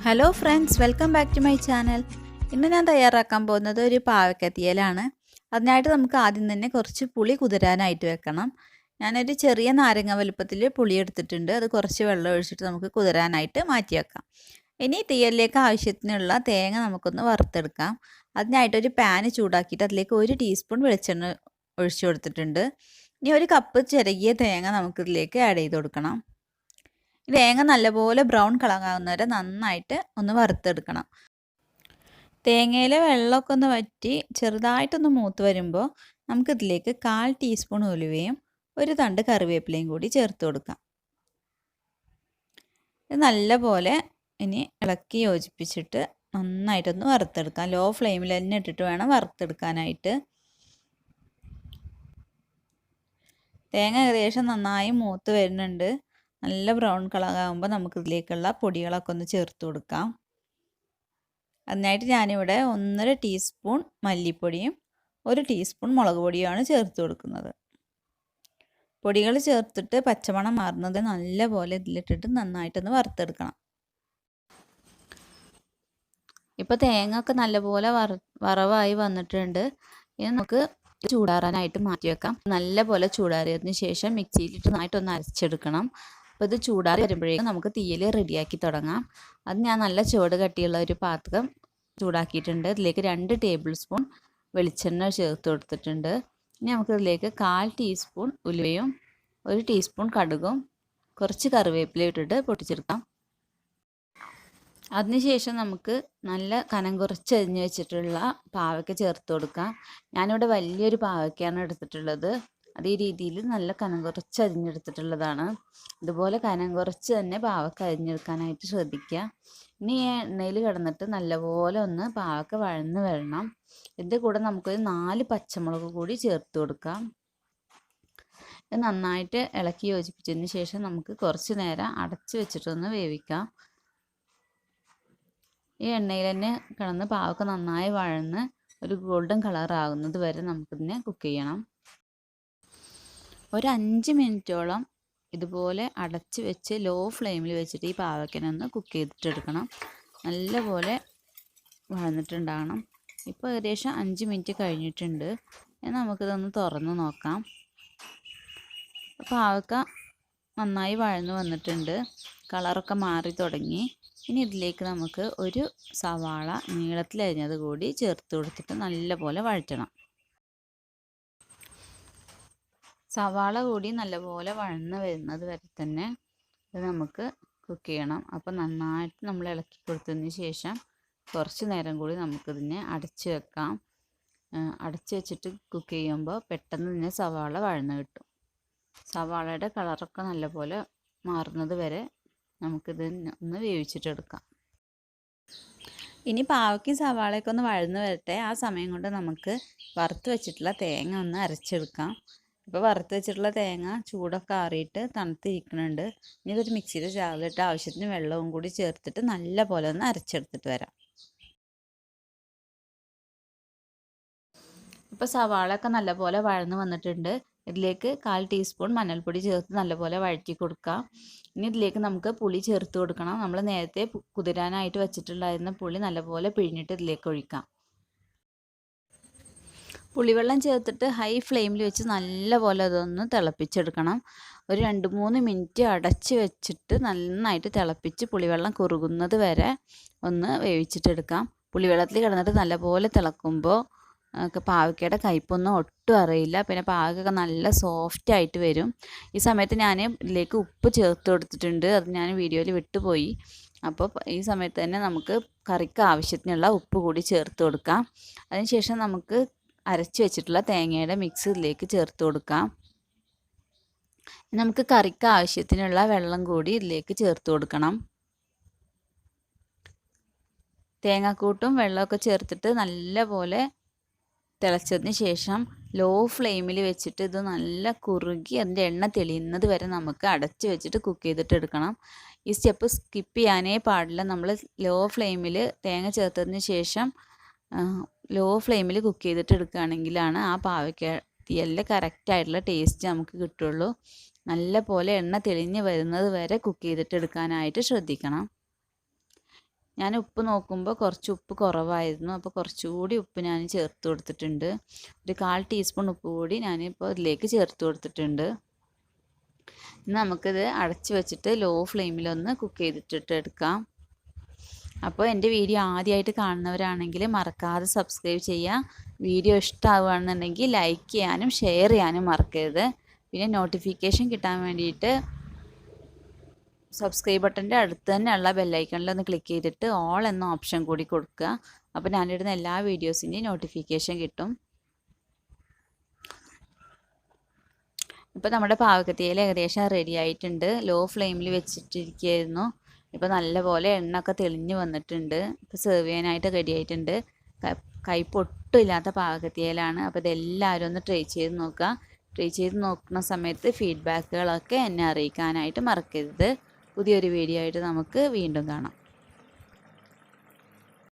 Hello friends, welcome back to my channel. ഇന്ന് ഞാൻ തയ്യാറാക്കാൻ പോകുന്നത് ഒരു പാവയ്ക്ക തീയലാണ്. അതിനായിട്ട് നമുക്ക് ആദ്യം തന്നെ കുറച്ച് പുളി കുതിരാനായിട്ട് വെക്കണം. ഞാനൊരു ചെറിയ നാരങ്ങ വലുപ്പത്തിൽ പുളി എടുത്തിട്ടുണ്ട്. അത് കുറച്ച് വെള്ളം ഒഴിച്ചിട്ട് നമുക്ക് കുതിരാനായിട്ട് മാറ്റി വെക്കാം. ഇനി തീയലിലേക്ക് ആവശ്യത്തിനുള്ള തേങ്ങ നമുക്കൊന്ന് വറുത്തെടുക്കാം. അതിനായിട്ടൊരു പാന് ചൂടാക്കിയിട്ട് അതിലേക്ക് 1 ടീസ്പൂൺ വെളിച്ചെണ്ണ ഒഴിച്ചു കൊടുത്തിട്ടുണ്ട്. ഇനി 1 കപ്പ് ചിരകിയ തേങ്ങ നമുക്കിതിലേക്ക് ആഡ് ചെയ്ത് കൊടുക്കണം. തേങ്ങ നല്ലപോലെ ബ്രൗൺ കളറാകുന്ന വരെ നന്നായിട്ട് ഒന്ന് വറുത്തെടുക്കണം. തേങ്ങയിലെ വെള്ളമൊക്കെ ഒന്ന് വറ്റി ചെറുതായിട്ടൊന്ന് മൂത്ത് വരുമ്പോൾ നമുക്കിതിലേക്ക് 1/4 ടീസ്പൂൺ ഉലുവയും 1 തണ്ട് കറിവേപ്പിലയും കൂടി ചേർത്ത് കൊടുക്കാം. ഇത് നല്ലപോലെ ഇനി ഇളക്കി യോജിപ്പിച്ചിട്ട് നന്നായിട്ടൊന്ന് വറുത്തെടുക്കാം. ലോ ഫ്ലെയിമിൽ തന്നെ ഇട്ടിട്ട് വേണം വറുത്തെടുക്കാനായിട്ട്. തേങ്ങ ഏകദേശം നന്നായി മൂത്ത് വരുന്നുണ്ട്. നല്ല ബ്രൗൺ കളറാകുമ്പോൾ നമുക്കിതിലേക്കുള്ള പൊടികളൊക്കെ ഒന്ന് ചേർത്ത് കൊടുക്കാം. അതിനായിട്ട് ഞാനിവിടെ 1.5 ടീസ്പൂൺ മല്ലിപ്പൊടിയും 1 ടീസ്പൂൺ മുളക് പൊടിയുമാണ് ചേർത്ത് കൊടുക്കുന്നത്. പൊടികൾ ചേർത്തിട്ട് പച്ചമണം മാറുന്നത് നല്ലപോലെ ഇതിലിട്ടിട്ട് നന്നായിട്ടൊന്ന് വറുത്തെടുക്കണം. ഇപ്പോൾ തേങ്ങ ഒക്കെ നല്ലപോലെ വറവായി വന്നിട്ടുണ്ട്. ഇനി നമുക്ക് ചൂടാറാനായിട്ട് മാറ്റി വെക്കാം. നല്ലപോലെ ചൂടാറിയതിന് ശേഷം മിക്സിയിലിട്ട് നന്നായിട്ടൊന്ന് അരച്ചെടുക്കണം. അപ്പോൾ ഇത് ചൂടാറി വരുമ്പോഴേക്കും നമുക്ക് തീയൽ റെഡിയാക്കി തുടങ്ങാം. അത് ഞാൻ നല്ല ചുവട് കട്ടിയുള്ള ഒരു പാത്രം ചൂടാക്കിയിട്ടുണ്ട്. ഇതിലേക്ക് 2 ടേബിൾ സ്പൂൺ വെളിച്ചെണ്ണ ചേർത്ത് കൊടുത്തിട്ടുണ്ട്. ഇനി നമുക്കിതിലേക്ക് 1/4 ടീസ്പൂൺ ഉലുവയും 1 ടീസ്പൂൺ കടുകും കുറച്ച് കറിവേപ്പില ഇട്ടിട്ട് പൊട്ടിച്ചെടുക്കാം. അതിനുശേഷം നമുക്ക് നല്ല കനം കുറച്ച് അരിഞ്ഞ് വെച്ചിട്ടുള്ള പാവയ്ക്ക ചേർത്ത് കൊടുക്കാം. ഞാനിവിടെ വലിയൊരു പാവയ്ക്കാണ് എടുത്തിട്ടുള്ളത്. അത് ഈ രീതിയിൽ നല്ല കനം കുറച്ച് അരിഞ്ഞെടുത്തിട്ടുള്ളതാണ്. ഇതുപോലെ കനം കുറച്ച് തന്നെ പാവയ്ക്ക അരിഞ്ഞെടുക്കാനായിട്ട് ശ്രദ്ധിക്കുക. ഇനി ഈ എണ്ണയിൽ കിടന്നിട്ട് നല്ലപോലെ ഒന്ന് പാവയ്ക്ക വഴന്ന് വരണം. ഇതിൻ്റെ കൂടെ നമുക്കൊരു 4 പച്ചമുളക് കൂടി ചേർത്ത് കൊടുക്കാം. ഇത് നന്നായിട്ട് ഇളക്കി യോജിപ്പിച്ചതിന് ശേഷം നമുക്ക് കുറച്ച് നേരം അടച്ച് വെച്ചിട്ടൊന്ന് വേവിക്കാം. ഈ എണ്ണയിൽ തന്നെ കിടന്ന് പാവയ്ക്ക നന്നായി വഴന്ന് ഒരു ഗോൾഡൻ കളർ ആകുന്നത് വരെ നമുക്കിതിനെ കുക്ക് ചെയ്യണം. ഒരു 5 മിനിറ്റോളം ഇതുപോലെ അടച്ച് വെച്ച് ലോ ഫ്ലെയിമിൽ വെച്ചിട്ട് ഈ പാവയ്ക്കനൊന്ന് കുക്ക് ചെയ്തിട്ടെടുക്കണം. നല്ലപോലെ വഴന്നിട്ടുണ്ടാകണം. ഇപ്പോൾ ഏകദേശം 5 മിനിറ്റ് കഴിഞ്ഞിട്ടുണ്ട്. നമുക്കിതൊന്ന് തുറന്ന് നോക്കാം. പാവയ്ക്ക നന്നായി വഴന്ന് വന്നിട്ടുണ്ട്. കളറൊക്കെ മാറി തുടങ്ങി. ഇനി ഇതിലേക്ക് നമുക്ക് ഒരു സവാള നീളത്തിലരിഞ്ഞത് കൂടി ചേർത്ത് കൊടുത്തിട്ട് നല്ലപോലെ വഴറ്റണം. സവാള കൂടി നല്ലപോലെ വഴന്ന് വരുന്നത് വരെ തന്നെ ഇത് നമുക്ക് കുക്ക് ചെയ്യണം. അപ്പോൾ നന്നായിട്ട് നമ്മൾ ഇളക്കി കൊടുത്തതിന് ശേഷം കുറച്ച് നേരം കൂടി നമുക്കിതിനെ അടച്ച് വെക്കാം. അടച്ച് വെച്ചിട്ട് കുക്ക് ചെയ്യുമ്പോൾ പെട്ടെന്ന് ഇതിനെ സവാള വഴന്ന് കിട്ടും. സവാളയുടെ കളറൊക്കെ നല്ലപോലെ മാറുന്നത് വരെ നമുക്കിത് ഒന്ന് വേവിച്ചിട്ടെടുക്കാം. ഇനി പാവയ്ക്കും സവാളയൊക്കെ ഒന്ന് വഴന്ന് വരട്ടെ. ആ സമയം കൊണ്ട് നമുക്ക് വറുത്ത് വെച്ചിട്ടുള്ള തേങ്ങ ഒന്ന് അരച്ചെടുക്കാം. ഇപ്പോൾ വറുത്ത് വെച്ചിട്ടുള്ള തേങ്ങ ചൂടൊക്കെ ആറിയിട്ട് തണുത്തിരിക്കുന്നുണ്ട്. ഇനി ഇതൊരു മിക്സിയുടെ ജാറിലിട്ട് ആവശ്യത്തിന് വെള്ളവും കൂടി ചേർത്തിട്ട് നല്ല പോലെ ഒന്ന് അരച്ചെടുത്തിട്ട് വരാം. ഇപ്പോൾ സവാളയൊക്കെ നല്ലപോലെ വഴന്ന് വന്നിട്ടുണ്ട്. ഇതിലേക്ക് 1/4 ടീസ്പൂൺ മഞ്ഞൾപ്പൊടി ചേർത്ത് നല്ലപോലെ വഴറ്റി കൊടുക്കാം. ഇനി ഇതിലേക്ക് നമുക്ക് പുളി ചേർത്ത് കൊടുക്കണം. നമ്മൾ നേരത്തെ കുതിരാനായിട്ട് വെച്ചിട്ടുണ്ടായിരുന്ന പുളി നല്ലപോലെ പിഴിഞ്ഞിട്ട് ഇതിലേക്ക് ഒഴിക്കാം. പുളിവെള്ളം ചേർത്തിട്ട് ഹൈ ഫ്ലെയിമിൽ വെച്ച് നല്ലപോലെ അതൊന്ന് തിളപ്പിച്ചെടുക്കണം. ഒരു 2-3 മിനിറ്റ് അടച്ച് വെച്ചിട്ട് നന്നായിട്ട് തിളപ്പിച്ച് പുളിവെള്ളം കുറുകുന്നത് വരെ ഒന്ന് വേവിച്ചിട്ടെടുക്കാം. പുളിവെള്ളത്തിൽ കിടന്നിട്ട് നല്ലപോലെ തിളക്കുമ്പോൾ പാവയ്ക്കയുടെ കയ്പ്പൊന്നും ഒട്ടും അറിയില്ല. പിന്നെ പാവയ്ക്കൊക്കെ നല്ല സോഫ്റ്റ് ആയിട്ട് വരും. ഈ സമയത്ത് ഞാൻ ഇതിലേക്ക് ഉപ്പ് ചേർത്ത് കൊടുത്തിട്ടുണ്ട്. അത് ഞാൻ വീഡിയോയിൽ വിട്ടുപോയി. അപ്പോൾ ഈ സമയത്ത് തന്നെ നമുക്ക് കറിക്ക് ആവശ്യത്തിനുള്ള ഉപ്പ് കൂടി ചേർത്ത് കൊടുക്കാം. അതിനുശേഷം നമുക്ക് അരച്ച് വെച്ചിട്ടുള്ള തേങ്ങയുടെ മിക്സ് ഇതിലേക്ക് ചേർത്ത് കൊടുക്കാം. നമുക്ക് കറിക്ക് ആവശ്യത്തിനുള്ള വെള്ളം കൂടി ഇതിലേക്ക് ചേർത്ത് കൊടുക്കണം. തേങ്ങാക്കൂട്ടും വെള്ളമൊക്കെ ചേർത്തിട്ട് നല്ലപോലെ തിളച്ചതിന് ശേഷം ലോ ഫ്ലെയിമിൽ വെച്ചിട്ട് ഇത് നല്ല കുറുകി അതിൻ്റെ എണ്ണ തെളിയുന്നത് വരെ നമുക്ക് അടച്ച് വെച്ചിട്ട് കുക്ക് ചെയ്തിട്ട് എടുക്കണം. ഈ സ്റ്റെപ്പ് സ്കിപ്പ് ചെയ്യാനേ പാടില്ല. നമ്മൾ ലോ ഫ്ലെയിമിൽ തേങ്ങ ചേർത്തതിന് ശേഷം ലോ ഫ്ലെയിമിൽ കുക്ക് ചെയ്തിട്ട് എടുക്കുകയാണെങ്കിലാണ് ആ പാവയ്ക്ക തീയലിൻ്റെ കറക്റ്റായിട്ടുള്ള ടേസ്റ്റ് നമുക്ക് കിട്ടുള്ളൂ. നല്ല പോലെ എണ്ണ തെളിഞ്ഞ് വരുന്നത് വരെ കുക്ക് ചെയ്തിട്ട് എടുക്കാനായിട്ട് ശ്രദ്ധിക്കണം. ഞാൻ ഉപ്പ് നോക്കുമ്പോൾ കുറച്ച് ഉപ്പ് കുറവായിരുന്നു. അപ്പോൾ കുറച്ചുകൂടി ഉപ്പ് ഞാൻ ചേർത്ത് കൊടുത്തിട്ടുണ്ട്. ഒരു 1/4 ടീസ്പൂൺ ഉപ്പ് കൂടി ഞാനിപ്പോൾ ഇതിലേക്ക് ചേർത്ത് കൊടുത്തിട്ടുണ്ട്. നമുക്കിത് അടച്ച് വെച്ചിട്ട് ലോ ഫ്ലെയിമിലൊന്ന് കുക്ക് ചെയ്തിട്ടിട്ട് എടുക്കാം. അപ്പോൾ എൻ്റെ വീഡിയോ ആദ്യമായിട്ട് കാണുന്നവരാണെങ്കിൽ മറക്കാതെ സബ്സ്ക്രൈബ് ചെയ്യുക. വീഡിയോ ഇഷ്ടമാവുകയാണെന്നുണ്ടെങ്കിൽ ലൈക്ക് ചെയ്യാനും ഷെയർ ചെയ്യാനും മറക്കരുത്. പിന്നെ നോട്ടിഫിക്കേഷൻ കിട്ടാൻ വേണ്ടിയിട്ട് സബ്സ്ക്രൈബ് ബട്ടൻ്റെ അടുത്ത് തന്നെയുള്ള ബെല്ലൈക്കണിൽ ഒന്ന് ക്ലിക്ക് ചെയ്തിട്ട് ഓൾ എന്ന ഓപ്ഷൻ കൂടി കൊടുക്കുക. അപ്പോൾ ഞാനിടുന്ന എല്ലാ വീഡിയോസിൻ്റെയും നോട്ടിഫിക്കേഷൻ കിട്ടും. ഇപ്പോൾ നമ്മുടെ പാവക്കത്തിയിൽ ഏകദേശം റെഡി ആയിട്ടുണ്ട്. ലോ ഫ്ലെയിമിൽ വെച്ചിട്ടിരിക്കുകയായിരുന്നു. ഇപ്പോൾ നല്ലപോലെ എണ്ണയൊക്കെ തെളിഞ്ഞ് വന്നിട്ടുണ്ട്. ഇപ്പോൾ സെർവ് ചെയ്യാനായിട്ട് റെഡി ആയിട്ടുണ്ട്. കൈപ്പൊട്ടും ഇല്ലാത്ത പാവക്കത്തിയിലാണ്. അപ്പോൾ ഇതെല്ലാവരും ഒന്ന് ട്രൈ ചെയ്ത് നോക്കുക. ട്രൈ ചെയ്ത് നോക്കുന്ന സമയത്ത് ഫീഡ്ബാക്കുകളൊക്കെ എന്നെ അറിയിക്കാനായിട്ട് മറക്കരുത്. പുതിയൊരു വീഡിയോ ആയിട്ട് നമുക്ക് വീണ്ടും കാണാം.